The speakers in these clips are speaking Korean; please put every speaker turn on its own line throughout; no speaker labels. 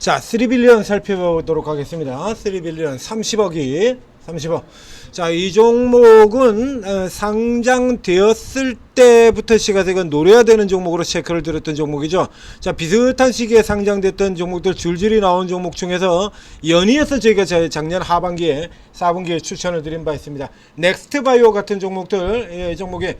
자, 3빌리언 살펴보도록 하겠습니다. 3빌리언 30억. 자, 이 종목은 상장되었을 때부터 시가세가 노려야 되는 종목으로 체크를 드렸던 종목이죠. 자, 비슷한 시기에 상장됐던 종목들 줄줄이 나온 종목 중에서 연이어서 저희가 작년 하반기에 4분기에 추천을 드린 바 있습니다. 넥스트바이오 같은 종목들, 이 종목이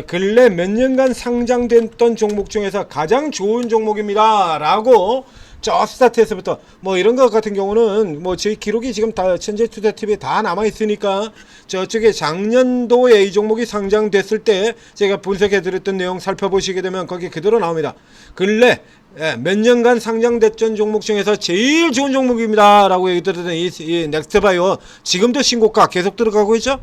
근래 몇 년간 상장됐던 종목 중에서 가장 좋은 종목입니다 라고 저 스타트에서부터 뭐 이런 것 같은 경우는 뭐 저희 기록이 지금 다 천재투자TV에 다 남아 있으니까 저쪽에 작년도에 이 종목이 상장됐을 때 제가 분석해 드렸던 내용 살펴보시게 되면 거기 그대로 나옵니다. 근래 몇 년간 상장됐던 종목 중에서 제일 좋은 종목입니다 라고 얘기 드렸던 이 넥스트바이오 지금도 신고가 계속 들어가고 있죠.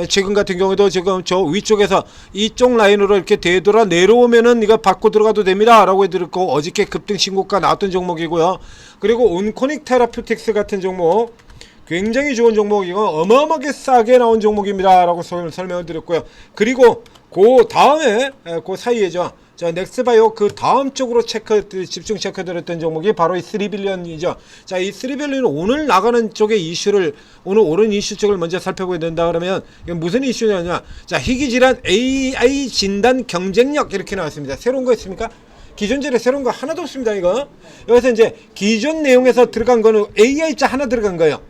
최근 같은 경우도 지금 저 위쪽에서 이쪽 라인으로 이렇게 되돌아 내려오면은 이거 받고 들어가도 됩니다 라고 해드렸고, 어저께 급등 신고가 나왔던 종목이고요. 그리고 온코닉 테라퓨틱스 같은 종목 굉장히 좋은 종목이고 어마어마하게 싸게 나온 종목입니다 라고 설명을 드렸고요. 그리고 그 다음에 그 사이에죠, 자, 넥스바이오 그 다음 쪽으로 집중 체크 드렸던 종목이 바로 이 3빌리언이죠. 자, 이 3빌리언은 오늘 나가는 쪽의 이슈를, 오늘 오른 이슈 쪽을 먼저 살펴보게 된다 그러면 이건 무슨 이슈냐냐, 자, 희귀질환 AI 진단 경쟁력 이렇게 나왔습니다. 새로운 거 있습니까? 기존절에 새로운 거 하나도 없습니다. 이거 여기서 이제 기존 내용에서 들어간 거는 AI자 하나 들어간 거예요.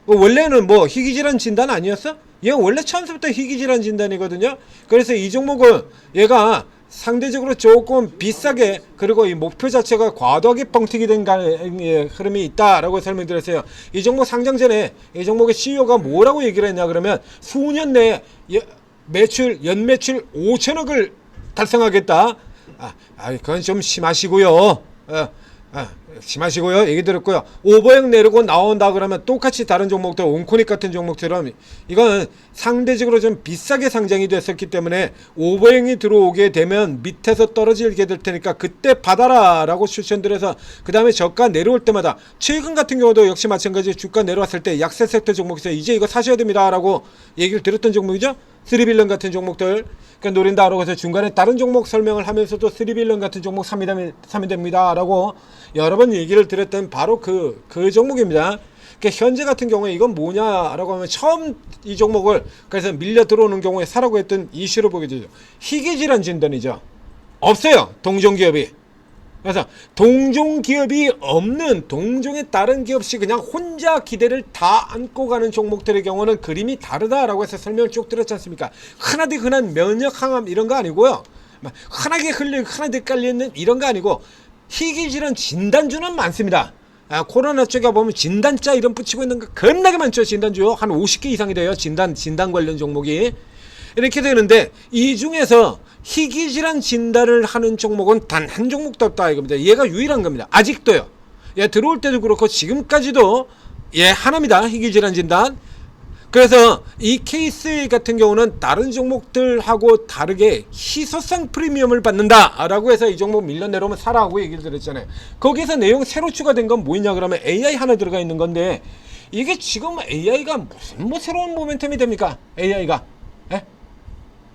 원래는 뭐 희귀질환 진단 아니었어? 얘 원래 처음부터 희귀질환 진단이거든요. 그래서 이 종목은 얘가 상대적으로 조금 비싸게, 그리고 이 목표 자체가 과도하게 뻥튀기 된 흐름이 있다라고 설명드렸어요. 이 종목 상장 전에 이 종목의 CEO가 뭐라고 얘기를 했냐 그러면 수년 내에 연매출 5천억을 달성하겠다. 그건 좀 심하시고요. 심하시고요. 얘기 들었고요. 오버행 내리고 나온다 그러면 똑같이 다른 종목들, 온코닉 같은 종목처럼 이건 상대적으로 좀 비싸게 상장이 됐었기 때문에 오버행이 들어오게 되면 밑에서 떨어지게 될 테니까 그때 받아라 라고 추천드려서, 그 다음에 저가 내려올 때마다, 최근 같은 경우도 역시 마찬가지 주가 내려왔을 때 약세 섹터 종목에서 이제 이거 사셔야 됩니다 라고 얘기를 드렸던 종목이죠. 3빌런 같은 종목들 노린다라고 해서 중간에 다른 종목 설명을 하면서도 3빌런 같은 종목 사면 됩니다 라고 여러 번 얘기를 드렸던 바로 그 종목입니다. 그러니까 현재 같은 경우에 이건 뭐냐라고 하면 처음 이 종목을 그래서 밀려 들어오는 경우에 사라고 했던 이슈로 보게 되죠. 희귀질환 진단이죠. 없어요, 동종기업이. 그래서 동종기업이 없는, 동종의 다른 기업이 그냥 혼자 기대를 다 안고 가는 종목들의 경우는 그림이 다르다라고 해서 설명을 쭉 드렸지 않습니까? 흔하디 흔한 면역 항암 이런 거 아니고요, 흔하게 깔려있는 이런 거 아니고 희귀질환 진단주는 많습니다. 코로나 쪽에 보면 진단자 이름 붙이고 있는 거 겁나게 많죠. 진단주요 한 50개 이상이 돼요. 진단 관련 종목이 이렇게 되는데, 이 중에서 희귀질환 진단을 하는 종목은 단 한 종목도 없다 이겁니다. 얘가 유일한 겁니다. 아직도요. 얘 들어올 때도 그렇고 지금까지도 얘 하나입니다. 희귀질환 진단. 그래서 이 케이스 같은 경우는 다른 종목들하고 다르게 희소성 프리미엄을 받는다 라고 해서 이 종목 밀려 내려오면 사라고 얘기를 드렸잖아요. 거기에서 내용 새로 추가된 건 뭐냐 그러면 AI 하나 들어가 있는 건데, 이게 지금 AI가 무슨 새로운 모멘텀이 됩니까? AI가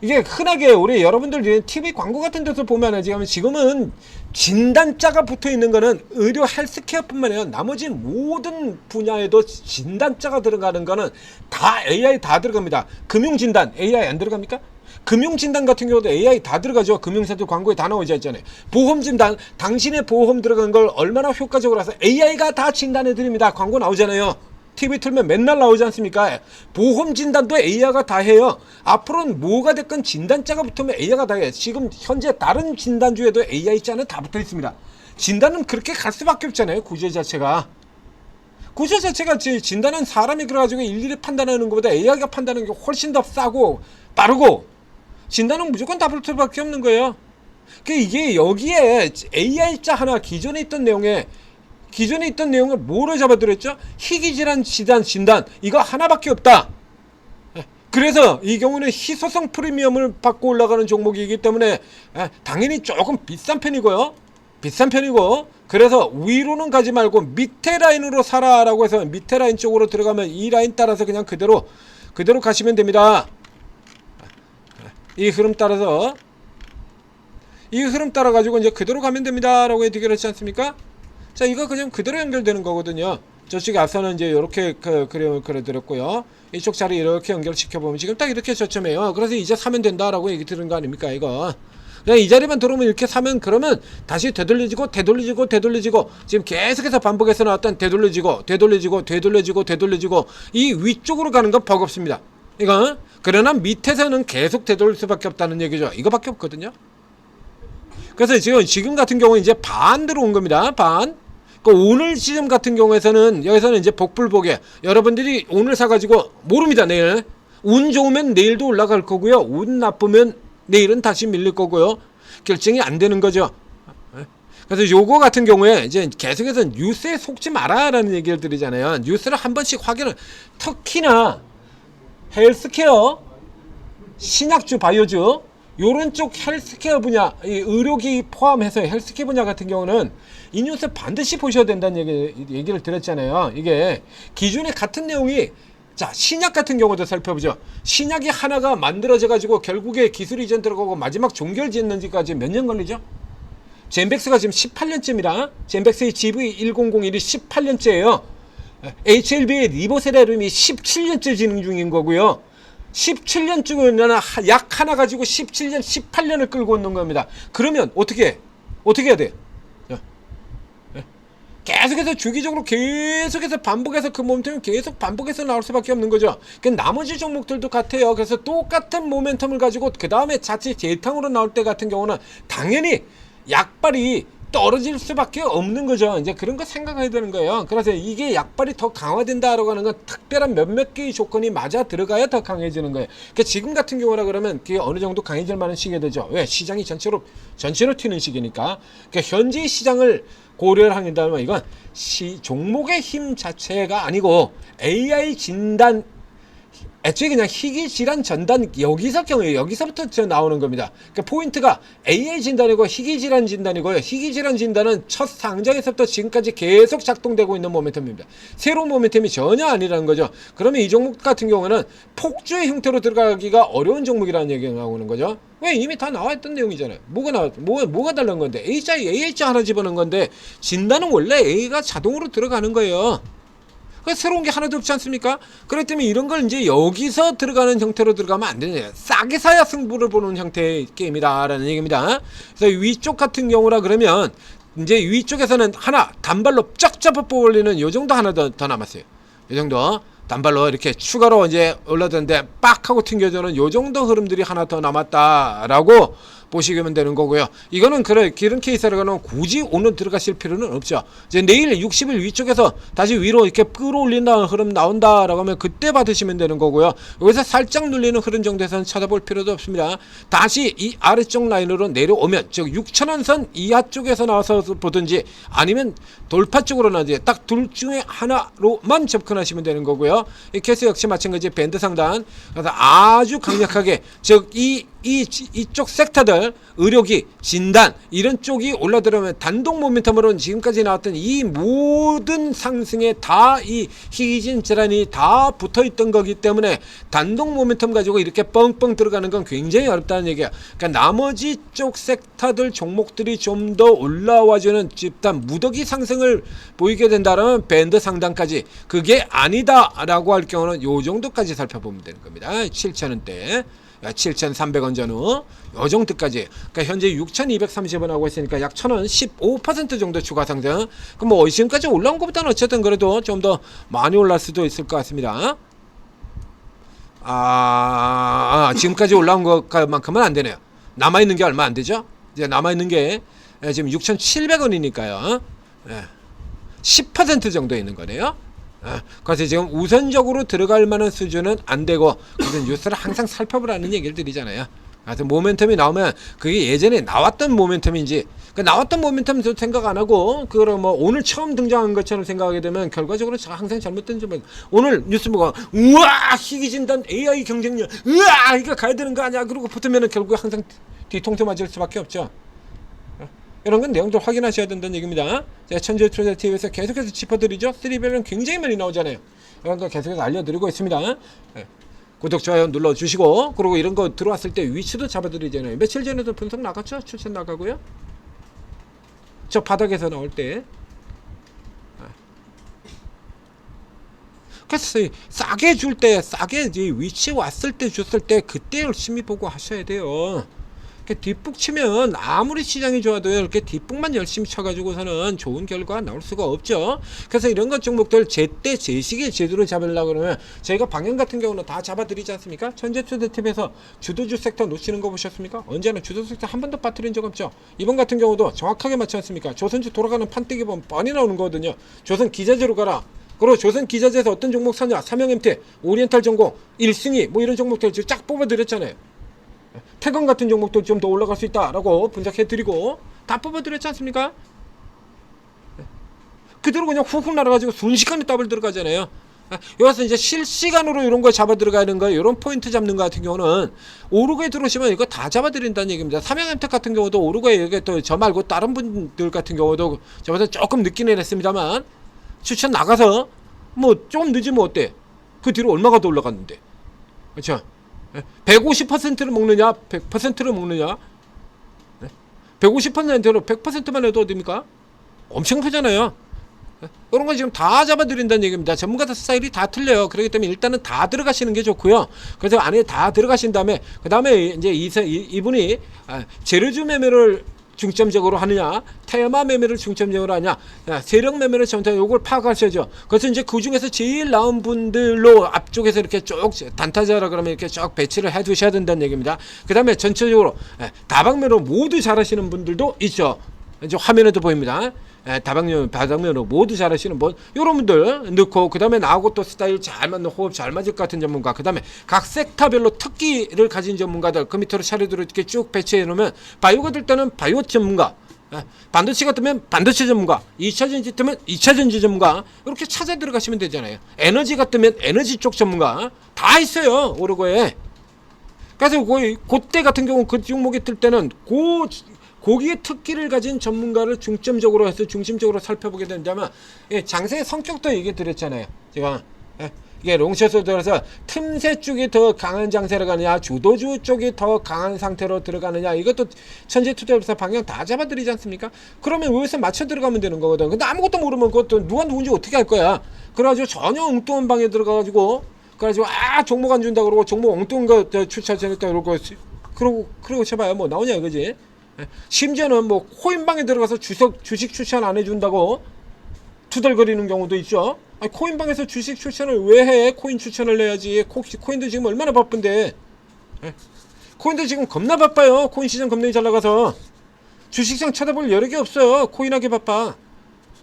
이게 흔하게 우리 여러분들 TV 광고 같은 데서 보면 지금은 진단자가 붙어 있는 거는 의료 헬스케어뿐만 아니라 나머지 모든 분야에도 진단자가 들어가는 거는 다 AI 다 들어갑니다. 금융진단 AI 안 들어갑니까? 금융진단 같은 경우도 AI 다 들어가죠. 금융사들 광고에 다 나오지 않잖아요. 보험진단, 당신의 보험 들어간 걸 얼마나 효과적으로 해서 AI가 다 진단해 드립니다. 광고 나오잖아요. TV 틀면 맨날 나오지 않습니까? 보험 진단도 AI가 다 해요. 앞으로는 뭐가 됐건 진단자가 붙으면 AI가 다 해요. 지금 현재 다른 진단주에도 AI자는 다 붙어 있습니다. 진단은 그렇게 갈 수밖에 없잖아요. 구조 자체가 진단은 사람이 그래가지고 일일이 판단하는 것보다 AI가 판단하는 게 훨씬 더 싸고 빠르고, 진단은 무조건 다 붙을 수밖에 없는 거예요. 이게 여기에 AI자 하나 기존에 있던 내용을 뭐로 잡아들였죠? 희귀질환 진단 이거 하나밖에 없다. 그래서 이 경우는 희소성 프리미엄을 받고 올라가는 종목이기 때문에 당연히 조금 비싼 편이고, 그래서 위로는 가지 말고 밑에 라인으로 사라라고 해서 밑에 라인 쪽으로 들어가면 이 라인 따라서 그냥 그대로 가시면 됩니다. 이 흐름 따라 가지고 이제 그대로 가면 됩니다 라고 얘기를 했지 않습니까? 자, 이거 그냥 그대로 연결되는 거거든요. 저쪽에 앞서는 이제 이렇게 그려드렸고요. 이쪽 자리 이렇게 연결시켜 보면 지금 딱 이렇게 저점이에요. 그래서 이제 사면 된다라고 얘기 들은 거 아닙니까, 이거? 그냥 이 자리만 들어오면 이렇게 사면, 그러면 다시 되돌려지고 지금 계속해서 반복해서 나왔던 되돌려지고 이 위쪽으로 가는 건 버겁습니다. 이거. 그러나 밑에서는 계속 되돌릴 수밖에 없다는 얘기죠. 이거밖에 없거든요. 그래서 지금 같은 경우는 이제 반 들어온 겁니다. 반. 오늘 시점 같은 경우에서는 여기서는 이제 복불복에 여러분들이 오늘 사가지고 모릅니다. 내일 운 좋으면 내일도 올라갈 거고요. 운 나쁘면 내일은 다시 밀릴 거고요. 결정이 안 되는 거죠. 그래서 요거 같은 경우에 이제 계속해서 뉴스에 속지 마라라는 얘기를 드리잖아요. 뉴스를 한 번씩 확인을, 특히나 헬스케어, 신약주, 바이오주 요런 쪽 헬스케어 분야, 이 의료기 포함해서 헬스케어 분야 같은 경우는 이 뉴스 반드시 보셔야 된다는 얘기를 드렸잖아요. 이게 기존에 같은 내용이, 자, 신약 같은 경우도 살펴보죠. 신약이 하나가 만들어져 가지고 결국에 기술 이전 들어가고 마지막 종결 짓는지까지 몇 년 걸리죠? 젠백스가 지금 18년째입니다. 젠백스의 GV1001이 18년째예요. HLB의 리보세라름이 17년째 진행 중인 거고요. 17년 중에는 약 하나 가지고 17년, 18년을 끌고 있는 겁니다. 그러면 어떻게 해야 돼요? 계속해서 주기적으로 계속해서 반복해서 그 모멘텀이 계속 반복해서 나올 수밖에 없는 거죠. 나머지 종목들도 같아요. 그래서 똑같은 모멘텀을 가지고 그 다음에 자칫 재탕으로 나올 때 같은 경우는 당연히 약발이 떨어질 수밖에 없는 거죠. 이제 그런 거 생각해야 되는 거예요. 그래서 이게 약발이 더 강화된다라고 하는 건 특별한 몇몇 개의 조건이 맞아 들어가야 더 강해지는 거예요. 그러니까 지금 같은 경우라 그러면 그게 어느 정도 강해질 만한 시기가 되죠. 왜? 시장이 전체로 튀는 시기니까. 그러니까 현재 시장을 고려를 한다면 이건 종목의 힘 자체가 아니고 AI 진단, 애초에 그냥 희귀질환 전단, 여기서부터 나오는 겁니다. 그러니까 포인트가 AI 진단이고 희귀질환 진단이고요. 희귀질환 진단은 첫 상장에서부터 지금까지 계속 작동되고 있는 모멘텀입니다. 새로운 모멘텀이 전혀 아니라는 거죠. 그러면 이 종목 같은 경우는 폭주의 형태로 들어가기가 어려운 종목이라는 얘기가 나오는 거죠. 왜? 이미 다 나와있던 내용이잖아요. 뭐가 다른 건데? AH자 하나 집어넣은 건데, 진단은 원래 A가 자동으로 들어가는 거예요. 새로운 게 하나도 없지 않습니까? 그렇기 때문에 이런 걸 이제 여기서 들어가는 형태로 들어가면 안 되네요. 싸게 사야 승부를 보는 형태의 게임이다라는 얘기입니다. 그래서 위쪽 같은 경우라 그러면 이제 위쪽에서는 하나 단발로 쫙 잡아 뽑으려는 요 정도 하나 더 남았어요. 요 정도 단발로 이렇게 추가로 이제 올라드는데 빡 하고 튕겨주는 요 정도 흐름들이 하나 더 남았다라고 보시면 되는 거고요. 이거는 그런 케이스라고는 굳이 오늘 들어가실 필요는 없죠. 이제 내일 60일 위쪽에서 다시 위로 이렇게 끌어올린다는 흐름 나온다라고 하면 그때 받으시면 되는 거고요. 여기서 살짝 눌리는 흐름 정도에서는 찾아볼 필요도 없습니다. 다시 이 아래쪽 라인으로 내려오면, 즉 6,000원 선 이하 쪽에서 나와서 보든지 아니면 돌파 쪽으로 나든지 딱 둘 중에 하나로만 접근하시면 되는 거고요. 이 케이스 역시 마찬가지 밴드 상단. 그래서 아주 강력하게, 즉 이쪽 섹터들, 의료기, 진단 이런 쪽이 올라들어오면 단독 모멘텀으로는 지금까지 나왔던 이 모든 상승에 다 이 희귀진 질환이 다 붙어있던 거기 때문에 단독 모멘텀 가지고 이렇게 뻥뻥 들어가는 건 굉장히 어렵다는 얘기야. 그러니까 나머지 쪽 섹터들 종목들이 좀 더 올라와주는 집단 무더기 상승을 보이게 된다면 밴드 상단까지, 그게 아니다라고 할 경우는 요 정도까지 살펴보면 되는 겁니다. 7,000원대 7,300원 전후 요 정도까지. 그러니까 현재 6,230원 하고 있으니까 약 1,000원 15% 정도 추가 상승. 그럼 뭐 지금까지 올라온 것보다는 어쨌든 그래도 좀 더 많이 올랐을 수도 있을 것 같습니다. 지금까지 올라온 것만큼은 안 되네요. 남아있는 게 얼마 안 되죠? 이제 남아있는 게 지금 6,700원이니까요. 10% 정도 있는 거네요. 그래서 지금 우선적으로 들어갈 만한 수준은 안 되고, 그래서 뉴스를 항상 살펴보라는 얘기를 드리잖아요. 그래서 모멘텀이 나오면 그게 예전에 나왔던 모멘텀인지, 나왔던 모멘텀 생각 안 하고 그걸 뭐 오늘 처음 등장한 것처럼 생각하게 되면 결과적으로 항상 잘못된 점. 오늘 뉴스 보고 우와 희귀진단 AI 경쟁력 우와 이거 가야 되는 거 아니야, 그러고 붙으면 결국에 항상 뒤통수 맞을 수밖에 없죠. 이런 건 내용들 확인하셔야 된다는 얘기입니다. 제가 천재투자TV에서 계속해서 짚어드리죠. 3벨은 굉장히 많이 나오잖아요. 이런 거 계속해서 알려드리고 있습니다. 구독, 좋아요 눌러주시고, 그리고 이런 거 들어왔을 때 위치도 잡아드리잖아요. 며칠 전에도 분석 나갔죠? 추천 나가고요. 저 바닥에서 나올 때 그래서 싸게 줄 때, 싸게 위치 왔을 때 줬을 때 그때 열심히 보고 하셔야 돼요. 뒷북 치면 아무리 시장이 좋아도 이렇게 뒷북만 열심히 쳐가지고서는 좋은 결과가 나올 수가 없죠. 그래서 이런 것 종목들 제때 제시기에 제대로 잡으려고 그러면 저희가 방향 같은 경우는 다 잡아드리지 않습니까? 천재투자팁에서 주도주 섹터 놓치는 거 보셨습니까? 언제나 주도주 섹터 한 번도 빠뜨린 적 없죠. 이번 같은 경우도 정확하게 맞지 않습니까? 조선주 돌아가는 판때기 보면 뻔히 나오는 거거든요. 조선 기자재로 가라. 그리고 조선 기자재에서 어떤 종목 사냐? 삼형 MT, 오리엔탈 전공, 1순위 뭐 이런 종목들 쫙 뽑아드렸잖아요. 태건 같은 종목도 좀 더 올라갈 수 있다라고 분석해드리고 다 뽑아드렸지 않습니까? 그대로 그냥 훅훅 날아가지고 순식간에 더블 들어가잖아요. 여기서 이제 실시간으로 이런 거 잡아 들어가는 거, 이런 포인트 잡는 거 같은 경우는 오르고에 들어오시면 이거 다 잡아드린다는 얘기입니다. 삼양엠텍 같은 경우도 오르고에 여기 또 저 말고 다른 분들 같은 경우도 저보다 조금 늦기는 했습니다만 추천 나가서 뭐 좀 늦으면 어때? 그 뒤로 얼마가 더 올라갔는데, 그렇죠? 150%를 먹느냐 100%를 먹느냐, 150%로 100%만 해도 어딥니까? 엄청 크잖아요. 그런 건 지금 다 잡아드린다는 얘기입니다. 전문가들 스타일이 다 틀려요. 그렇기 때문에 일단은 다 들어가시는 게 좋고요. 그래서 안에 다 들어가신 다음에 그 다음에 이제 이분이 재료주 매매를 중점적으로 하느냐, 테마 매매를 중점적으로 하냐, 세력 매매를 전체적으로 요걸 파악하셔야죠. 그래서 이제 그 중에서 제일 나은 분들로 앞쪽에서 이렇게 쭉 단타자라 그러면 이렇게 쭉 배치를 해 두셔야 된다는 얘기입니다. 그 다음에 전체적으로 다방면으로 모두 잘하시는 분들도 있죠. 이제 화면에도 보입니다. 다방면으로 모두 잘하시는 분, 요런 분들 넣고, 그 다음에 나하고 또 스타일 잘 맞는, 호흡 잘 맞을 것 같은 전문가, 그 다음에 각 섹터별로 특기를 가진 전문가들 그 밑으로 차례대로 이렇게 쭉 배치해 놓으면, 바이오가 될 때는 바이오 전문가, 반도체가 뜨면 반도체 전문가, 2차전지 뜨면 2차전지 전문가, 이렇게 찾아 들어가시면 되잖아요. 에너지가 뜨면 에너지 쪽 전문가 다 있어요, 오르고에. 그래서 그때 같은 경우 그 종목이 뜰 때는 거기에 특기를 가진 전문가를 중점적으로 해서 중심적으로 살펴보게 된다면, 장세의 성격도 얘기 드렸잖아요. 제가 이게 롱숏으로 들어서 틈새 쪽이 더 강한 장세로 가느냐, 주도주 쪽이 더 강한 상태로 들어가느냐, 이것도 천재투자에서 방향 다 잡아드리지 않습니까? 그러면 여기서 맞춰 들어가면 되는 거거든. 근데 아무것도 모르면 그것도 누가 누군지 어떻게 할 거야? 그래가지고 전혀 엉뚱한 방에 들어가가지고, 그래가지고 종목 안 준다 그러고 종목 엉뚱한 거 추천했다 그러고, 그러고 쳐봐요. 뭐 나오냐 이거지. 심지어는 뭐 코인방에 들어가서 주식 추천 안 해준다고 투덜거리는 경우도 있죠. 코인방에서 주식 추천을 왜 해? 코인 추천을 해야지. 코인도 지금 얼마나 바쁜데. 코인도 지금 겁나 바빠요. 코인 시장 겁나 잘 나가서 주식시장 쳐다볼 여력이 없어요. 코인하게 바빠.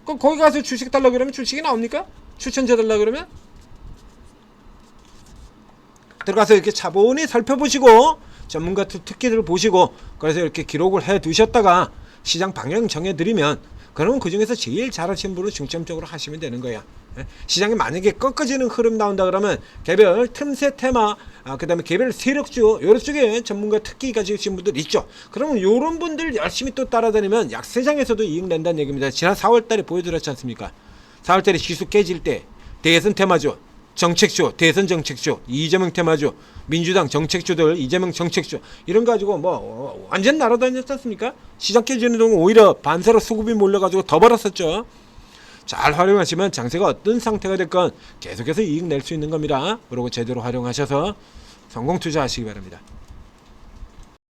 그럼 거기 가서 주식 달라 그러면 주식이 나옵니까? 추천제 달라 그러면? 들어가서 이렇게 차분히 살펴보시고 전문가 특기들을 보시고, 그래서 이렇게 기록을 해 두셨다가 시장 방향 정해드리면, 그러면 그 중에서 제일 잘하시는 분을 중점적으로 하시면 되는 거예요. 시장이 만약에 꺾어지는 흐름 나온다 그러면 개별 틈새 테마, 그 다음에 개별 세력주, 요런 쪽에 전문가 특기 가지신 분들 있죠. 그러면 요런 분들 열심히 또 따라다니면 약세장에서도 이익 낸다는 얘기입니다. 지난 4월달에 보여드렸지 않습니까? 4월달에 지수 깨질 때 대선 테마주, 정책주, 대선 정책주, 이재명 테마주, 민주당 정책주들, 이재명 정책주, 이런 가지고 뭐 완전 날아다녔지 않습니까? 시장 깨지는 동안 오히려 반사로 수급이 몰려가지고 더 벌었었죠. 잘 활용하시면 장세가 어떤 상태가 됐건 계속해서 이익 낼 수 있는 겁니다. 그리고 제대로 활용하셔서 성공 투자하시기 바랍니다.